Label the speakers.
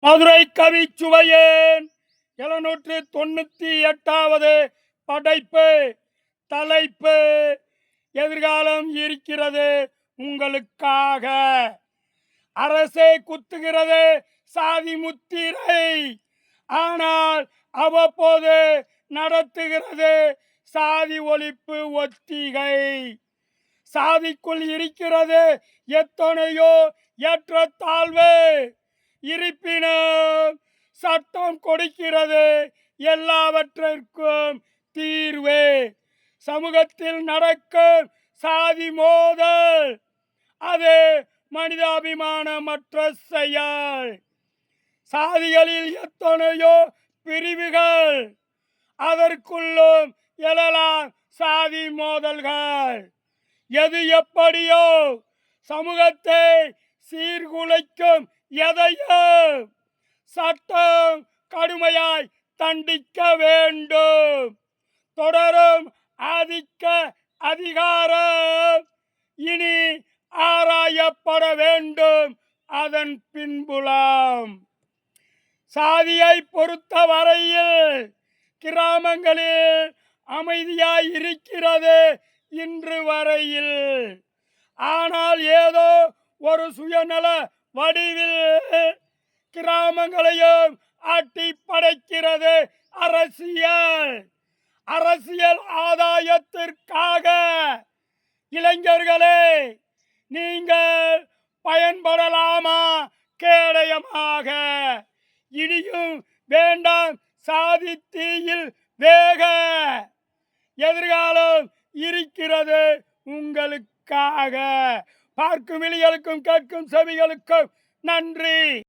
Speaker 1: மதுரை கவிச்சுவையேன் 798வது படைப்பு. தலைப்பு: எதிர்காலம் இருக்கிறது உங்களுக்காக. அரசே குத்துகிறது சாதி முத்திரை, ஆனால் அவ்வப்போது நடத்துகிறது சாதி ஒழிப்பு ஒத்திகை. சாதிக்குள் இருக்கிறது எத்தனையோ ஏற்றத்தாழ்வு, இருப்பினும் சட்டம் கொடுக்கிறது எல்லாவற்றிற்கும் தீர்வு. சமூகத்தில் நடக்கும் சாதி மோதல் அது மனிதாபிமானமற்ற செயல். சாதிகளில் எத்தனையோ பிரிவுகள், அதற்குள்ளும் எழலாம் சாதி மோதல்கள். எது எப்படியோ சமூகத்தை சீர்குலைக்கும் எதையும் சட்டம் கடுமையாய் தண்டிக்க வேண்டும். தொடரும் ஆதிக்க அதிகாரம் இனி ஆராயப்பட வேண்டும் அதன் பின்புலம். சாதியை பொறுத்த வரையில் கிராமங்களில் அமைதியாய் இருக்கிறது இன்று வரையில். ஆனால் ஏதோ ஒரு சுயநல வடிவில் கிராமங்களையும் ஆட்டி படைக்கிறது அரசியல். அரசியல் ஆதாயத்திற்காக இளைஞர்களே, நீங்கள் பயன்படலாமா கேடயமாக? இனியும் வேண்டாம் சாதி தீயில் வேக. எதிர்காலம் இருக்கிறது உங்களுக்காக. பார்க்கும் விழிகளுக்கும் கேட்கும் செவிகளுக்கும் நன்றி.